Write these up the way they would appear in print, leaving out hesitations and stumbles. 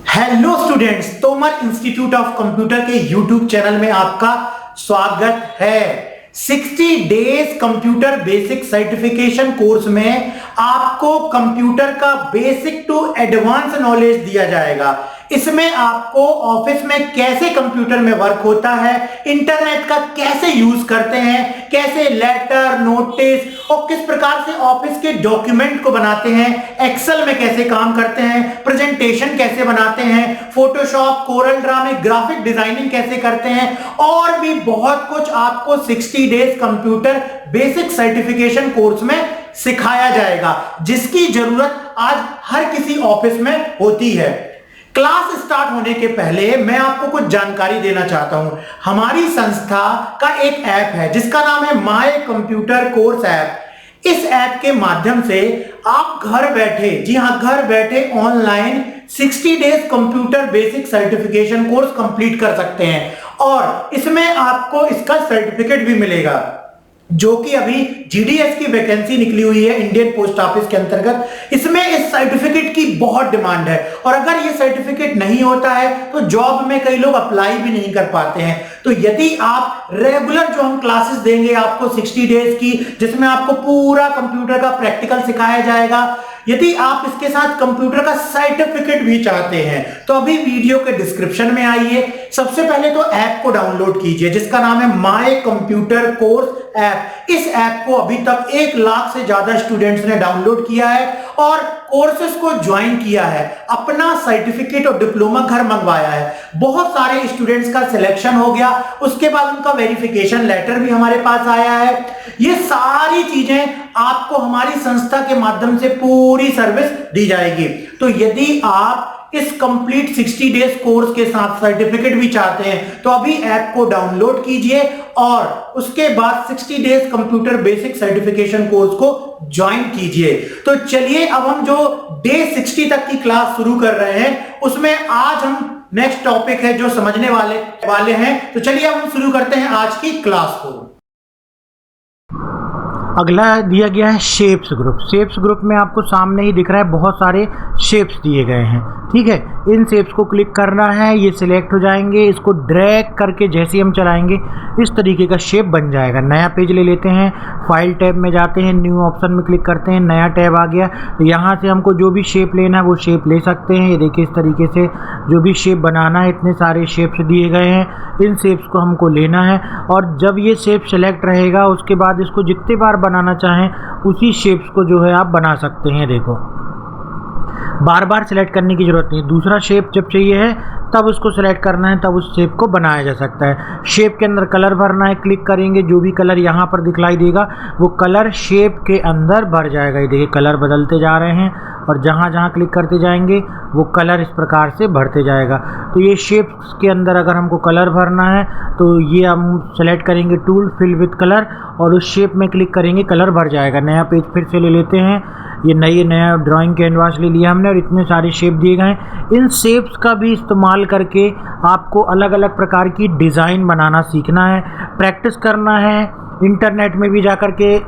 Hello students, Tomar institute of computer के YouTube channel में आपका स्वागत है। 60 days computer basic certification course में आपको कंप्यूटर का बेसिक टू एडवांस नॉलेज दिया जाएगा। इसमें आपको ऑफिस में कैसे कंप्यूटर में वर्क होता है, इंटरनेट का कैसे यूज करते हैं, कैसे लेटर, नोटिस और किस प्रकार से ऑफिस के डॉक्यूमेंट को बनाते हैं, एक्सेल में कैसे काम करते हैं, प्रेजेंटेशन कैसे बनाते हैं, फोटोशॉप, कोरल ड्रा में ग्राफिक डिजाइनिंग कैसे करते हैं और भी बहुत कुछ आपको 60 days computer basic certification course में सिखाया जाएगा, जिसकी जरूरत आज हर किसी ऑफिस में होती है। क्लास स्टार्ट होने के पहले मैं आपको कुछ जानकारी देना चाहता हूं। हमारी संस्था का एक ऐप है जिसका नाम है माय कंप्यूटर कोर्स ऐप। इस ऐप के माध्यम से आप घर बैठे, जी हां घर बैठे online 60 days computer basic certification course complete कर सकते हैं और इसमें आपको इसका सर्टिफिकेट भी मिलेगा, जो कि अभी जीडीएस की वैकेंसी निकली हुई है इंडियन पोस्ट ऑफिस के अंतर्गत। इसमें इस सर्टिफिकेट की बहुत डिमांड है और अगर ये सर्टिफिकेट नहीं होता है तो जॉब में कई लोग अप्लाई भी नहीं कर पाते हैं। तो यदि आप रेगुलर जो हम क्लासेस देंगे आपको 60 डेज की, जिसमें आपको पूरा कंप्यूटर का प्रैक्टिकल सिखाया जाएगा, यदि आप इसके साथ कंप्यूटर का सर्टिफिकेट भी चाहते हैं तो अभी वीडियो के डिस्क्रिप्शन में आइए। सबसे पहले तो ऐप को डाउनलोड कीजिए जिसका नाम है माय कंप्यूटर कोर्स ऐप। इस ऐप को अभी तक 1 लाख से ज्यादा स्टूडेंट्स ने डाउनलोड किया है और कोर्सेज को ज्वाइन किया है, अपना सर्टिफिकेट और डिप्लोमा घर मंगवाया है। बहुत सारे स्टूडेंट्स का सिलेक्शन हो गया, उसके बाद उनका वेरिफिकेशन लेटर भी हमारे पास आया है। ये सारी चीजें आपको हमारी संस्था के माध्यम से पूरी सर्विस दी जाएगी। तो यदि आप इस कंप्लीट 60 डेज कोर्स के साथ सर्टिफिकेट भी चाहते हैं तो अभी ऐप को डाउनलोड कीजिए और उसके बाद 60 days computer basic certification course को ज्वाइन कीजिए। तो चलिए अब हम जो डे 60 तक की क्लास शुरू कर रहे हैं उसमें आज हम नेक्स्ट टॉपिक है जो समझने वाले हैं। तो चलिए अब हम शुरू करते हैं आज की क्लास को। अगला दिया गया है शेप्स ग्रुप। शेप्स ग्रुप में आपको सामने ही दिख रहा है बहुत सारे शेप्स दिए गए हैं, ठीक है। इन शेप्स को क्लिक करना है, ये सिलेक्ट हो जाएंगे। इसको ड्रैग करके जैसे ही हम चलाएंगे इस तरीके का शेप बन जाएगा। नया पेज ले लेते हैं, फाइल टैब में जाते हैं, न्यू ऑप्शन में क्लिक करते हैं, नया टैब आ गया। तो यहाँ से हमको जो भी शेप लेना है वो शेप ले सकते हैं। ये देखिए इस तरीके से जो भी शेप बनाना है, इतने सारे शेप्स दिए गए हैं, इन शेप्स को हमको लेना है। और जब ये शेप सेलेक्ट रहेगा उसके बाद इसको जितने बार बनाना चाहें उसी शेप्स को जो है आप बना सकते हैं। देखो बार बार सेलेक्ट करने की जरूरत नहीं है। दूसरा शेप जब चाहिए है तब उसको सेलेक्ट करना है, तब उस शेप को बनाया जा सकता है। शेप के अंदर कलर भरना है, क्लिक करेंगे, जो भी कलर यहाँ पर दिखलाई देगा वो कलर शेप के अंदर भर जाएगा। ये देखिए कलर बदलते जा रहे हैं और जहाँ जहाँ क्लिक करते जाएंगे वो कलर इस प्रकार से भरते जाएगा। तो ये शेप्स के अंदर अगर हमको कलर भरना है तो ये हम सेलेक्ट करेंगे टूल फिल विथ कलर और उस शेप में क्लिक करेंगे, कलर भर जाएगा। नया पेज फिर से ले लेते हैं, ये नया ड्राइंग कैनवास ले लिया हमने और इतने सारे शेप दिए गए हैं। इन शेप्स का भी इस्तेमाल करके आपको अलग अलग प्रकार की डिज़ाइन बनाना सीखना है, प्रैक्टिस करना है। इंटरनेट में भी जाकर के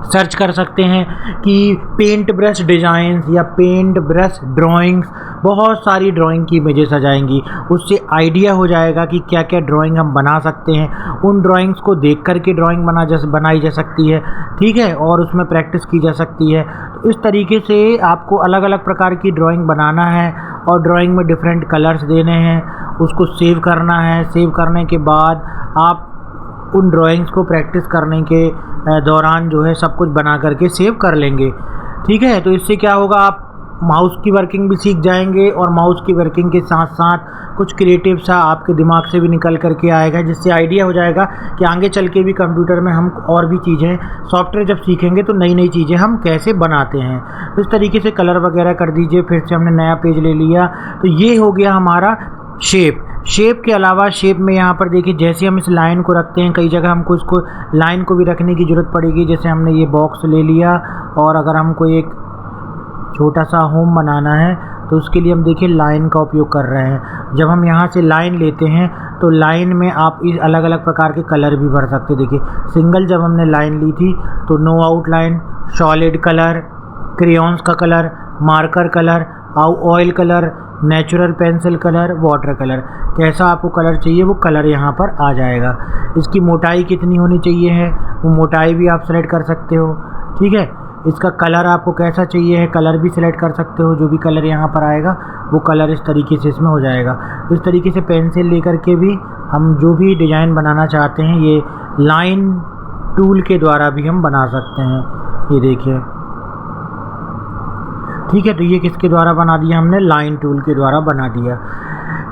सर्च कर सकते हैं कि पेंट ब्रश डिज़ाइंस या पेंट ब्रश ड्राइंग्स, बहुत सारी ड्राइंग की इमेजेस आ जाएंगी। उससे आइडिया हो जाएगा कि क्या क्या ड्राइंग हम बना सकते हैं। उन ड्राइंग्स को देख कर के ड्राइंग बनाई जा सकती है, ठीक है, और उसमें प्रैक्टिस की जा सकती है। तो इस तरीके से आपको अलग अलग प्रकार की ड्राइंग बनाना है और ड्राइंग में डिफरेंट कलर्स देने हैं, उसको सेव करना है। सेव करने के बाद आप उन ड्राइंग्स को प्रैक्टिस करने के दौरान जो है सब कुछ बना करके सेव कर लेंगे, ठीक है। तो इससे क्या होगा, आप माउस की वर्किंग भी सीख जाएंगे और माउस की वर्किंग के साथ साथ कुछ क्रिएटिव सा आपके दिमाग से भी निकल करके आएगा, जिससे आइडिया हो जाएगा कि आगे चल के भी कंप्यूटर में हम और भी चीज़ें, सॉफ्टवेयर जब सीखेंगे तो नई नई चीज़ें हम कैसे बनाते हैं। तो इस तरीके से कलर वगैरह कर दीजिए। फिर से हमने नया पेज ले लिया, तो ये हो गया हमारा शेप। शेप के अलावा शेप में यहाँ पर देखिए जैसे हम इस लाइन को रखते हैं, कई जगह हमको इसको लाइन को भी रखने की ज़रूरत पड़ेगी। जैसे हमने ये बॉक्स ले लिया और अगर हमको एक छोटा सा होम बनाना है तो उसके लिए हम देखिए लाइन का उपयोग कर रहे हैं। जब हम यहाँ से लाइन लेते हैं तो लाइन में आप इस अलग अलग प्रकार के कलर भी भर सकते हैं। देखिए सिंगल जब हमने लाइन ली थी तो no outline, solid colour, crayons का colour, marker colour, oil colour, natural pencil colour, water colour, कैसा आपको कलर चाहिए वो कलर यहाँ पर आ जाएगा। इसकी मोटाई कितनी होनी चाहिए है वो मोटाई भी आप सेलेक्ट कर सकते हो, ठीक है। इसका कलर आपको कैसा चाहिए है कलर भी सिलेक्ट कर सकते हो, जो भी कलर यहाँ पर आएगा वो कलर इस तरीके से इसमें हो जाएगा। इस तरीके से पेंसिल लेकर के भी हम जो भी डिज़ाइन बनाना चाहते हैं ये लाइन टूल के द्वारा भी हम बना सकते हैं। ये देखिए, ठीक है। तो ये किसके द्वारा बना दिया हमने, लाइन टूल के द्वारा बना दिया।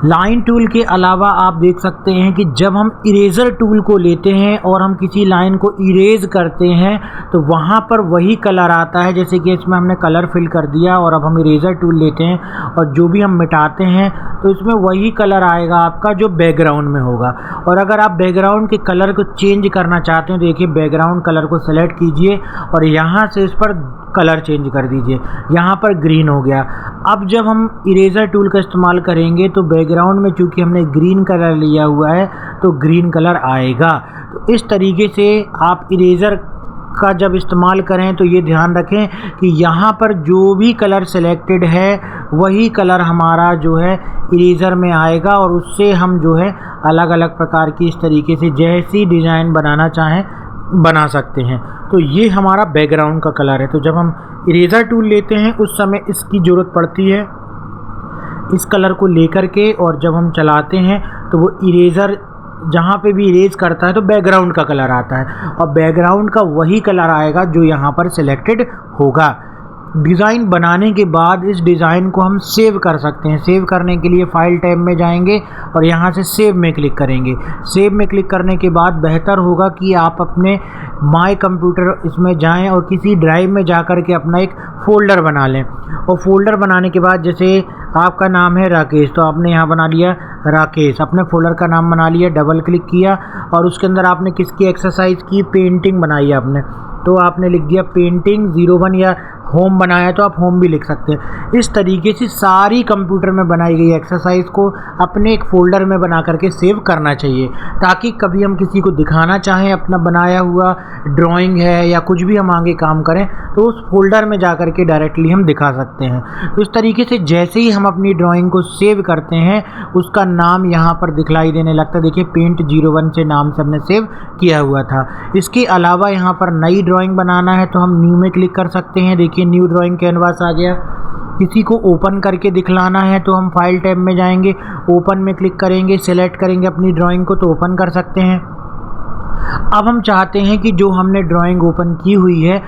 लाइन टूल के अलावा आप देख सकते हैं कि जब हम इरेज़र टूल को लेते हैं और हम किसी लाइन को इरेज करते हैं तो वहाँ पर वही कलर आता है। जैसे कि इसमें हमने कलर फिल कर दिया और अब हम इरेज़र टूल लेते हैं और जो भी हम मिटाते हैं तो इसमें वही कलर आएगा आपका जो बैकग्राउंड में होगा। और अगर आप बैकग्राउंड के कलर को चेंज करना चाहते हैं तो देखिए बैकग्राउंड कलर को सेलेक्ट कीजिए और यहाँ से इस पर कलर चेंज कर दीजिए। यहाँ पर ग्रीन हो गया। अब जब हम इरेज़र टूल का इस्तेमाल करेंगे तो बैकग्राउंड में चूँकि हमने ग्रीन कलर लिया हुआ है तो ग्रीन कलर आएगा। तो इस तरीके से आप इरेज़र का जब इस्तेमाल करें तो ये ध्यान रखें कि यहाँ पर जो भी कलर सेलेक्टेड है वही कलर हमारा जो है इरेज़र में आएगा और उससे हम जो है अलग अलग प्रकार की इस तरीके से जैसी डिज़ाइन बनाना चाहें बना सकते हैं। तो ये हमारा बैकग्राउंड का कलर है। तो जब हम इरेज़र टूल लेते हैं उस समय इसकी ज़रूरत पड़ती है इस कलर को लेकर के, और जब हम चलाते हैं तो वो इरेज़र जहाँ पे भी इरेज करता है तो बैकग्राउंड का कलर आता है और बैकग्राउंड का वही कलर आएगा जो यहाँ पर सिलेक्टेड होगा। डिज़ाइन बनाने के बाद इस डिज़ाइन को हम सेव कर सकते हैं। सेव करने के लिए फ़ाइल टैब में जाएंगे और यहाँ से सेव में क्लिक करेंगे। सेव में क्लिक करने के बाद बेहतर होगा कि आप अपने माय कंप्यूटर इसमें जाएं और किसी ड्राइव में जा कर के अपना एक फ़ोल्डर बना लें। और फ़ोल्डर बनाने के बाद जैसे आपका नाम है राकेश तो आपने यहाँ बना लिया राकेश, अपने फ़ोल्डर का नाम बना लिया, डबल क्लिक किया और उसके अंदर आपने किसकी एक्सरसाइज की, पेंटिंग बनाई आपने तो आपने लिख दिया पेंटिंग 01 या होम बनाया तो आप होम भी लिख सकते हैं। इस तरीके से सारी कंप्यूटर में बनाई गई एक्सरसाइज को अपने एक फ़ोल्डर में बना करके सेव करना चाहिए ताकि कभी हम किसी को दिखाना चाहें अपना बनाया हुआ ड्राइंग है या कुछ भी हम आगे काम करें तो उस फोल्डर में जा कर के डायरेक्टली हम दिखा सकते हैं। तो इस तरीके से जैसे ही हम अपनी ड्राइंग को सेव करते हैं उसका नाम यहाँ पर दिखलाई देने लगता है। देखिए पेंट 01 से नाम से हमने सेव किया हुआ था। इसके अलावा यहाँ पर नई ड्राइंग बनाना है तो हम न्यू में क्लिक कर सकते हैं। देखिए न्यू ड्राइंग कैनवास आ गया। किसी को ओपन करके दिखलाना है तो हम फाइल टैब में जाएंगे, ओपन में क्लिक करेंगे, सेलेक्ट करेंगे अपनी ड्राइंग को तो ओपन कर सकते हैं। अब हम चाहते हैं कि जो हमने ड्राइंग ओपन की हुई है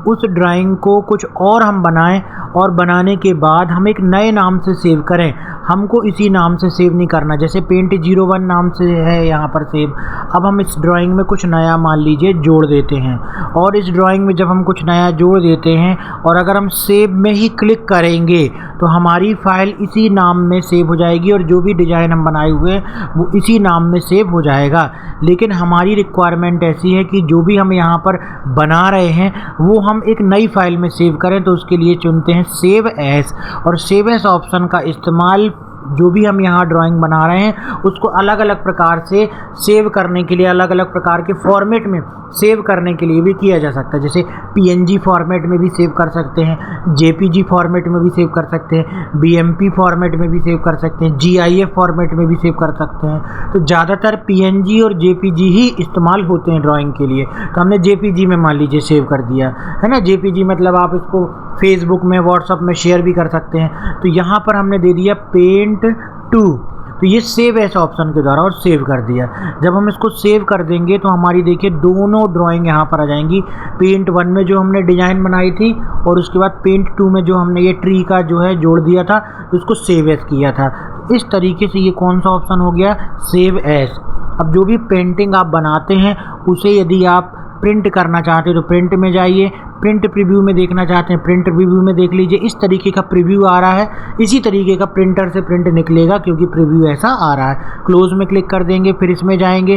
उस ड्राइंग को कुछ और हम बनाएं और बनाने के बाद हम एक नए नाम से सेव करें। हमको इसी नाम से सेव नहीं करना, जैसे पेंट 01 नाम से है यहाँ पर सेव। अब हम इस ड्राइंग में कुछ नया मान लीजिए जोड़ देते हैं और इस ड्राइंग में जब हम कुछ नया जोड़ देते हैं और अगर हम सेव में ही क्लिक करेंगे तो हमारी फ़ाइल इसी नाम में सेव हो जाएगी और जो भी डिज़ाइन हम बनाए हुए हैं वो इसी नाम में सेव हो जाएगा। लेकिन हमारी रिक्वायरमेंट ऐसी है कि जो भी हम यहाँ पर बना रहे हैं वो हम एक नई फाइल में सेव करें, तो उसके लिए चुनते हैं सेव एज। और सेव एज ऑप्शन का इस्तेमाल जो भी हम यहाँ ड्राइंग बना रहे हैं उसको अलग अलग प्रकार से सेव करने के लिए, अलग अलग प्रकार के फॉर्मेट में सेव करने के लिए भी किया जा सकता है। जैसे PNG फॉर्मेट में भी सेव कर सकते हैं, JPG फॉर्मेट में भी सेव कर सकते हैं, BMP फॉर्मेट में भी सेव कर सकते हैं, GIF फॉर्मेट में भी सेव कर सकते हैं। तो ज़्यादातर PNG और JPG ही इस्तेमाल होते हैं ड्राइंग के लिए। तो हमने JPG में मान लीजिए सेव कर दिया है ना। JPG मतलब आप इसको फेसबुक में, व्हाट्सएप में शेयर भी कर सकते हैं। तो यहाँ पर हमने दे दिया पेंट 2, तो ये सेव एज ऑप्शन के द्वारा और सेव कर दिया। जब हम इसको सेव कर देंगे तो हमारी देखिए दोनों ड्राइंग यहाँ पर आ जाएंगी। पेंट 1 में जो हमने डिज़ाइन बनाई थी और उसके बाद पेंट 2 में जो हमने ये ट्री का जो है जोड़ दिया था तो उसको सेव एज किया था। इस तरीके से ये कौन सा ऑप्शन हो गया, सेव एज। अब जो भी पेंटिंग आप बनाते हैं उसे यदि आप प्रिंट करना चाहते हैं तो प्रिंट में जाइए, प्रिंट प्रीव्यू में देखना चाहते हैं प्रिंट प्रीव्यू में देख लीजिए। इस तरीके का प्रीव्यू आ रहा है, इसी तरीके का प्रिंटर से प्रिंट निकलेगा क्योंकि प्रीव्यू ऐसा आ रहा है। क्लोज में क्लिक कर देंगे, फिर इसमें जाएंगे।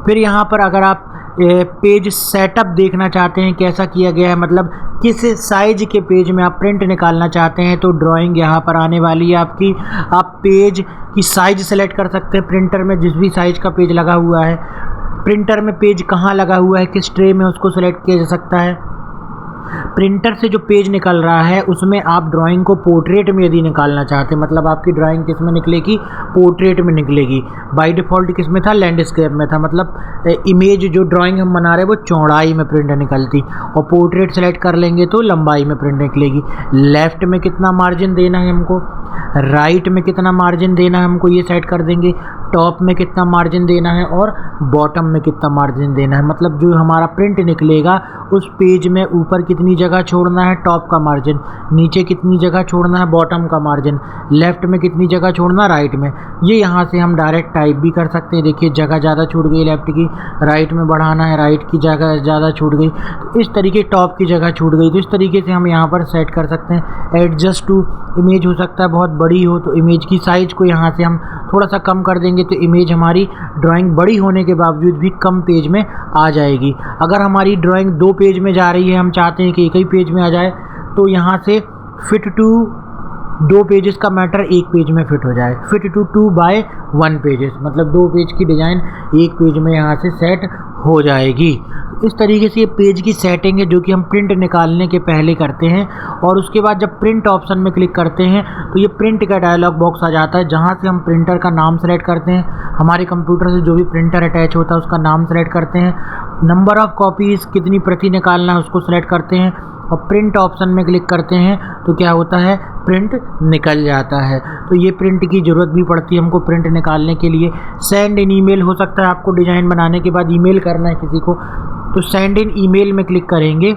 फिर यहाँ पर अगर आप पेज सेटअप देखना चाहते हैं कैसा किया गया है, मतलब किस साइज के पेज में आप प्रिंट निकालना चाहते हैं तो ड्राइंग यहाँ पर आने वाली है आपकी। आप पेज की साइज सेलेक्ट कर सकते हैं, प्रिंटर में जिस भी साइज का पेज लगा हुआ है, प्रिंटर में पेज कहाँ लगा हुआ है, किस ट्रे में, उसको सेलेक्ट किया जा सकता है। प्रिंटर से जो पेज निकल रहा है उसमें आप ड्राइंग को पोर्ट्रेट में यदि निकालना चाहते हैं, मतलब आपकी ड्राइंग किस में निकलेगी, पोर्ट्रेट में निकलेगी। बाय डिफ़ॉल्ट किस में था, लैंडस्केप में था, मतलब इमेज जो ड्राइंग हम बना रहे हैं वो चौड़ाई में प्रिंट निकलती, और पोर्ट्रेट सेलेक्ट कर लेंगे तो लंबाई में प्रिंट निकलेगी। लेफ़्ट में कितना मार्जिन देना है हमको, राइट में कितना मार्जिन देना है हमको, ये सेट कर देंगे। टॉप में कितना मार्जिन देना है और बॉटम में कितना मार्जिन देना है, मतलब जो हमारा प्रिंट निकलेगा उस पेज में ऊपर कितनी जगह छोड़ना है, टॉप का मार्जिन, नीचे कितनी जगह छोड़ना है, बॉटम का मार्जिन, लेफ़्ट में कितनी जगह छोड़ना, राइट में। ये यहाँ से हम डायरेक्ट टाइप भी कर सकते हैं। देखिए जगह ज़्यादा छूट गई लेफ़्ट की, राइट में बढ़ाना है, राइट की जगह ज़्यादा छूट गई, तो इस तरीके टॉप की जगह छूट गई, तो इस तरीके से हम यहाँ पर सेट कर सकते हैं। एडजस्ट टू इमेज हो सकता है बहुत बड़ी हो तो इमेज की साइज़ को यहाँ से हम थोड़ा सा कम कर देंगे तो इमेज हमारी ड्राइंग बड़ी होने के बावजूद भी कम पेज में आ जाएगी। अगर हमारी ड्राइंग 2 पेज में जा रही है, हम चाहते हैं कि एक ही पेज में आ जाए, तो यहाँ से फिट टू 2 पेजेस का मैटर 1 पेज में फिट हो जाए, फिट टू 2 बाय 1 पेजेस, मतलब 2 पेज की डिज़ाइन 1 पेज में यहाँ से सेट हो जाएगी। इस तरीके से ये पेज की सेटिंग है जो कि हम प्रिंट निकालने के पहले करते हैं। और उसके बाद जब प्रिंट ऑप्शन में क्लिक करते हैं तो ये प्रिंट का डायलॉग बॉक्स आ जाता है, जहाँ से हम प्रिंटर का नाम सेलेक्ट करते हैं, हमारे कंप्यूटर से जो भी प्रिंटर अटैच होता है उसका नाम सेलेक्ट करते हैं, नंबर ऑफ़ कॉपीज़ कितनी प्रति निकालना है उसको सेलेक्ट करते हैं, और प्रिंट ऑप्शन में क्लिक करते हैं तो क्या होता है, प्रिंट निकल जाता है। तो ये प्रिंट की ज़रूरत भी पड़ती है हमको प्रिंट निकालने के लिए। सेंड इन ईमेल हो सकता है, आपको डिज़ाइन बनाने के बाद ईमेल करना है किसी को, तो सेंड इन ईमेल में क्लिक करेंगे,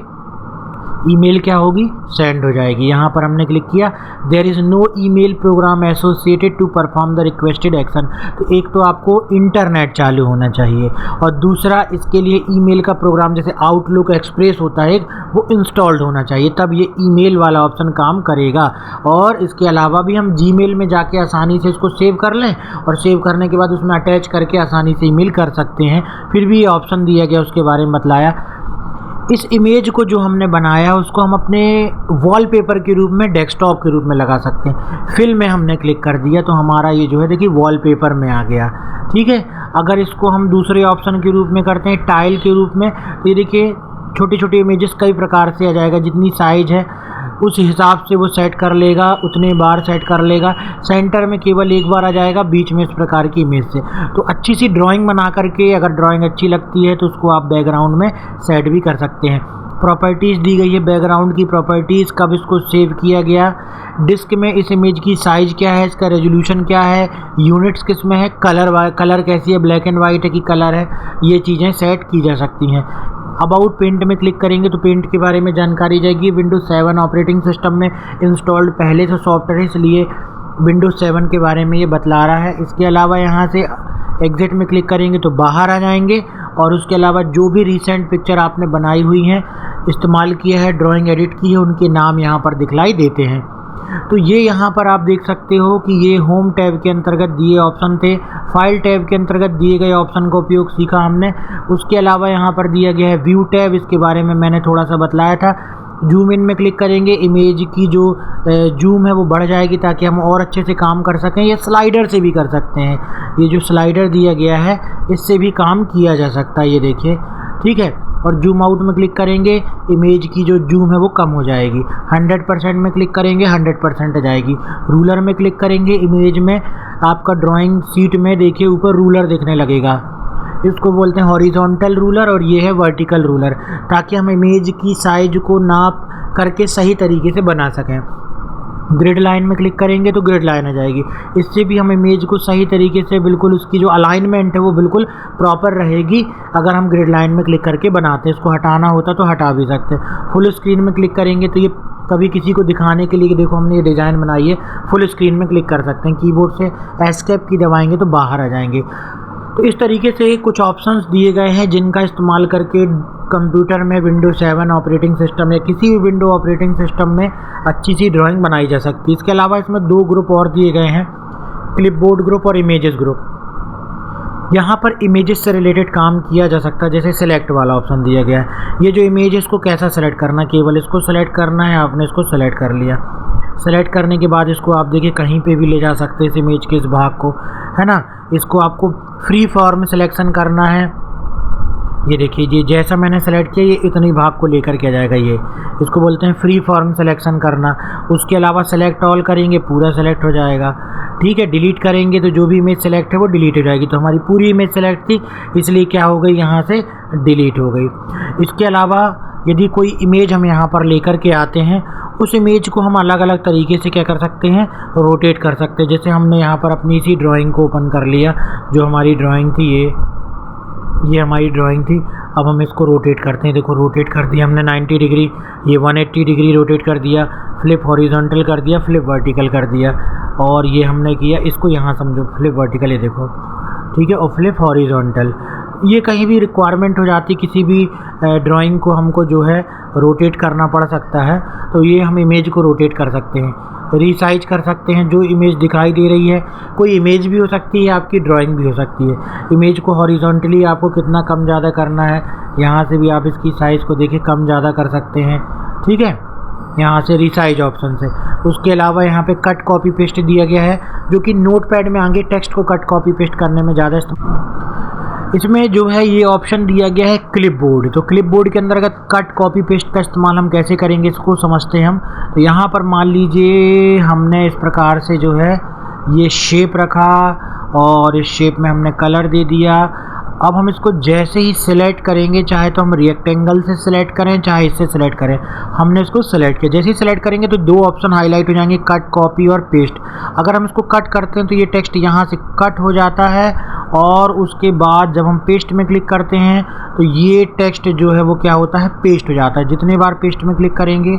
ईमेल क्या होगी, सेंड हो जाएगी। यहाँ पर हमने क्लिक किया, there is no email program associated to perform the requested action. तो एक तो आपको इंटरनेट चालू होना चाहिए, और दूसरा इसके लिए ईमेल का प्रोग्राम जैसे आउटलुक एक्सप्रेस होता है वो इंस्टॉल्ड होना चाहिए, तब ये ईमेल वाला ऑप्शन काम करेगा। और इसके अलावा भी हम जीमेल में जाके आसानी से इसको सेव कर लें, और सेव करने के बाद उसमें अटैच करके आसानी से ईमेल कर सकते हैं। फिर भी ये ऑप्शन दिया गया, उसके बारे में बतलाया। इस इमेज को जो हमने बनाया उसको हम अपने वॉलपेपर के रूप में, डेस्कटॉप के रूप में लगा सकते हैं। फिल में हमने क्लिक कर दिया तो हमारा ये जो है देखिए वॉलपेपर में आ गया, ठीक है। अगर इसको हम दूसरे ऑप्शन के रूप में करते हैं, टाइल के रूप में, तो ये देखिए छोटे छोटे इमेजेस कई प्रकार से आ जाएगा, जितनी साइज़ है उस हिसाब से वो सेट कर लेगा, उतने बार सेट कर लेगा। सेंटर में केवल एक बार आ जाएगा, बीच में इस प्रकार की इमेज से। तो अच्छी सी ड्राइंग बना करके अगर ड्राइंग अच्छी लगती है तो उसको आप बैकग्राउंड में सेट भी कर सकते हैं। प्रॉपर्टीज़ दी गई है बैकग्राउंड की प्रॉपर्टीज़, कब इसको सेव किया गया, डिस्क में इस इमेज की साइज़ क्या है, इसका रेजोल्यूशन क्या है, यूनिट्स किस में है, कलर कैसी है, ब्लैक एंड वाइट है कि कलर है, ये चीज़ें सेट की जा सकती हैं। अबाउट पेंट में क्लिक करेंगे तो पेंट के बारे में जानकारी जाएगी। विंडोज़ 7 ऑपरेटिंग सिस्टम में इंस्टॉल्ड पहले से सॉफ्टवेयर है, इसलिए विंडोज़ 7 के बारे में ये बतला रहा है। इसके अलावा यहाँ से एग्जिट में क्लिक करेंगे तो बाहर आ जाएंगे, और उसके अलावा जो भी रिसेंट पिक्चर आपने बनाई हुई हैं, इस्तेमाल किया है, ड्राइंग एडिट की है, उनके नाम यहाँ पर दिखलाई देते हैं। तो ये यहाँ पर आप देख सकते हो कि ये होम टैब के अंतर्गत दिए ऑप्शन थे, फाइल टैब के अंतर्गत दिए गए ऑप्शन का उपयोग सीखा हमने। उसके अलावा यहाँ पर दिया गया है व्यू टैब, इसके बारे में मैंने थोड़ा सा बतलाया था। जूम इन में क्लिक करेंगे, इमेज की जो जूम है वो बढ़ जाएगी ताकि हम और अच्छे से काम कर सकें। ये स्लाइडर से भी कर सकते हैं, ये जो स्लाइडर दिया गया है इससे भी काम किया जा सकता है, ये देखिए, ठीक है। और जूम आउट में क्लिक करेंगे, इमेज की जो जूम है वो कम हो जाएगी। 100% में क्लिक करेंगे, 100% आ जाएगी। रूलर में क्लिक करेंगे, इमेज में आपका ड्राइंग शीट में देखिए ऊपर रूलर दिखने लगेगा, इसको बोलते हैं हॉरिजॉन्टल रूलर, और ये है वर्टिकल रूलर, ताकि हम इमेज की साइज को नाप करके सही तरीके से बना सकें। ग्रिड लाइन में क्लिक करेंगे तो ग्रिड लाइन आ जाएगी, इससे भी हम इमेज को सही तरीके से, बिल्कुल उसकी जो अलाइनमेंट है वो बिल्कुल प्रॉपर रहेगी अगर हम ग्रिड लाइन में क्लिक करके बनाते हैं। इसको हटाना होता तो हटा भी सकते हैं। फुल स्क्रीन में क्लिक करेंगे तो ये कभी किसी को दिखाने के लिए कि देखो हमने ये डिज़ाइन बनाई है, फुल स्क्रीन में क्लिक कर सकते हैं। कीबोर्ड से एस्केप की दबाएंगे तो बाहर आ जाएंगे। तो इस तरीके से कुछ ऑप्शंस दिए गए हैं जिनका इस्तेमाल करके कंप्यूटर में विंडोज़ 7 ऑपरेटिंग सिस्टम या किसी भी विंडो ऑपरेटिंग सिस्टम में अच्छी सी ड्राइंग बनाई जा सकती है। इसके अलावा इसमें 2 ग्रुप और दिए गए हैं, क्लिपबोर्ड ग्रुप और इमेजेस ग्रुप। यहाँ पर इमेजेस से रिलेटेड काम किया जा सकता है, जैसे सिलेक्ट वाला ऑप्शन दिया गया है। ये जो इमेज है इसको कैसा सेलेक्ट करना, केवल इसको सेलेक्ट करना है, आपने इसको सेलेक्ट कर लिया। सेलेक्ट करने के बाद इसको आप देखिए कहीं पे भी ले जा सकते हैं इस इमेज के इस भाग को, है ना। इसको आपको फ्री फॉर्म सिलेक्शन करना है, ये देखिए, ये जैसा मैंने सेलेक्ट किया ये इतनी भाग को लेकर के आ जाएगा। ये इसको बोलते हैं फ्री फॉर्म सिलेक्शन करना। उसके अलावा सेलेक्ट ऑल करेंगे, पूरा सेलेक्ट हो जाएगा। ठीक है, डिलीट करेंगे तो जो भी इमेज सेलेक्ट है वो डिलीट हो जाएगी। तो हमारी पूरी इमेज सेलेक्ट थी, इसलिए क्या हो गई, यहाँ से डिलीट हो गई। इसके अलावा यदि कोई इमेज हम यहाँ पर लेकर के आते हैं, उस इमेज को हम अलग अलग तरीके से क्या कर सकते हैं, रोटेट कर सकते हैं। जैसे हमने यहाँ पर अपनी इसी ड्राइंग को ओपन कर लिया, जो हमारी ड्राइंग थी, ये हमारी ड्राइंग थी। अब हम इसको रोटेट करते हैं। देखो रोटेट कर दिया हमने 90 डिग्री, ये 180 डिग्री रोटेट कर दिया, फ्लिप हॉरिजॉन्टल कर दिया, फ्लिप वर्टिकल कर दिया। और ये हमने किया, इसको यहाँ समझो, फ्लिप वर्टिकल, ये देखो, ठीक है, और फ्लिप हॉरिजॉन्टल। ये कहीं भी रिक्वायरमेंट हो जाती, किसी भी ड्राइंग को हमको जो है रोटेट करना पड़ सकता है, तो ये हम इमेज को रोटेट कर सकते हैं, रीसाइज कर सकते हैं। जो इमेज दिखाई दे रही है, कोई इमेज भी हो सकती है, आपकी ड्राइंग भी हो सकती है। इमेज को हॉरिजॉन्टली आपको कितना कम ज़्यादा करना है, यहाँ से भी आप इसकी साइज़ को देखिए कम ज़्यादा कर सकते हैं। ठीक है, यहाँ से रीसाइज ऑप्शन से। उसके अलावा यहाँ पे कट कॉपी पेस्ट दिया गया है, जो कि नोटपैड में आगे टेक्स्ट को कट कॉपी पेस्ट करने में ज़्यादा इसमें जो है ये ऑप्शन दिया गया है क्लिपबोर्ड। तो क्लिपबोर्ड के अंतर्गत कट कॉपी पेस्ट का इस्तेमाल हम कैसे करेंगे, इसको समझते हैं हम। तो यहाँ पर मान लीजिए हमने इस प्रकार से जो है ये शेप रखा, और इस शेप में हमने कलर दे दिया। अब हम इसको जैसे ही सिलेक्ट करेंगे, चाहे तो हम रेक्टेंगल से सिलेक्ट करें, चाहे इससे सिलेक्ट करें, हमने इसको सिलेक्ट किया। जैसे ही सिलेक्ट करेंगे तो दो ऑप्शन हाईलाइट हो जाएंगे, कट कॉपी और पेस्ट। अगर हम इसको कट करते हैं तो ये टेक्स्ट यहाँ से कट हो जाता है, और उसके बाद जब हम पेस्ट में क्लिक करते हैं तो ये टेक्स्ट जो है वो क्या होता है, पेस्ट हो जाता है। जितने बार पेस्ट में क्लिक करेंगे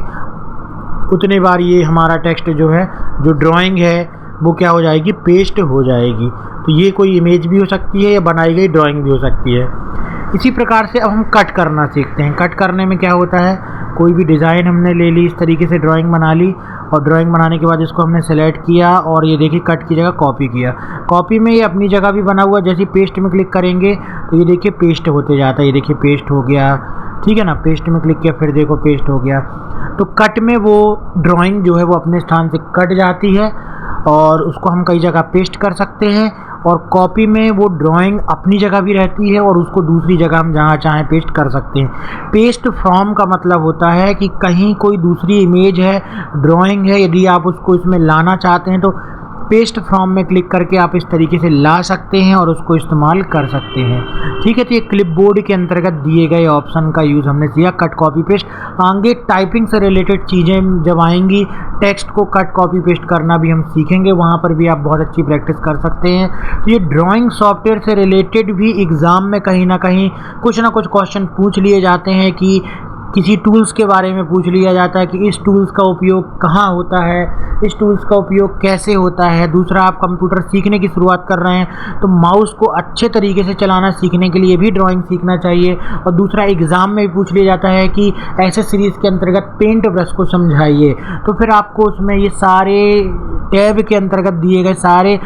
उतने बार ये हमारा टेक्स्ट जो है, जो ड्राइंग है वो क्या हो जाएगी, पेस्ट हो जाएगी। तो ये कोई इमेज भी हो सकती है या बनाई गई ड्राइंग भी हो सकती है। इसी प्रकार से अब हम कट करना सीखते हैं। कट करने में क्या होता है, कोई भी डिज़ाइन हमने ले ली, इस तरीके से ड्राइंग बना ली, और ड्राइंग बनाने के बाद इसको हमने सेलेक्ट किया, और ये देखिए कट की जगह कॉपी किया। कॉपी में ये अपनी जगह भी बना हुआ, जैसे पेस्ट में क्लिक करेंगे तो ये देखिए पेस्ट होते जाता है। ये देखिए पेस्ट हो गया, ठीक है ना, पेस्ट में क्लिक किया, फिर देखो पेस्ट हो गया। तो कट में वो ड्राइंग जो है वो अपने स्थान से कट जाती है, और उसको हम कई जगह पेस्ट कर सकते हैं। और कॉपी में वो ड्राइंग अपनी जगह भी रहती है, और उसको दूसरी जगह हम जहाँ चाहें पेस्ट कर सकते हैं। पेस्ट फ्रॉम का मतलब होता है कि कहीं कोई दूसरी इमेज है, ड्राइंग है, यदि आप उसको इसमें लाना चाहते हैं तो पेस्ट फ्रॉम में क्लिक करके आप इस तरीके से ला सकते हैं और उसको इस्तेमाल कर सकते हैं। ठीक है, तो ये क्लिपबोर्ड के अंतर्गत दिए गए ऑप्शन का यूज़ हमने किया, कट कॉपी पेस्ट। आगे टाइपिंग से रिलेटेड चीज़ें जब आएंगी, टेक्स्ट को कट कॉपी पेस्ट करना भी हम सीखेंगे, वहाँ पर भी आप बहुत अच्छी प्रैक्टिस कर सकते हैं। तो ये ड्राइंग सॉफ्टवेयर से रिलेटेड भी एग्ज़ाम में कहीं ना कहीं कुछ ना कुछ क्वेश्चन पूछ लिए जाते हैं, कि किसी टूल्स के बारे में पूछ लिया जाता है कि इस टूल्स का उपयोग कहाँ होता है, इस टूल्स का उपयोग कैसे होता है। दूसरा, आप कंप्यूटर सीखने की शुरुआत कर रहे हैं तो माउस को अच्छे तरीके से चलाना सीखने के लिए भी ड्राइंग सीखना चाहिए। और दूसरा, एग्ज़ाम में भी पूछ लिया जाता है कि ऐसे सीरीज़ के अंतर्गत पेंट ब्रश को समझाइए। तो फिर आपको उसमें ये सारे टैब के अंतर्गत दिए गए सारे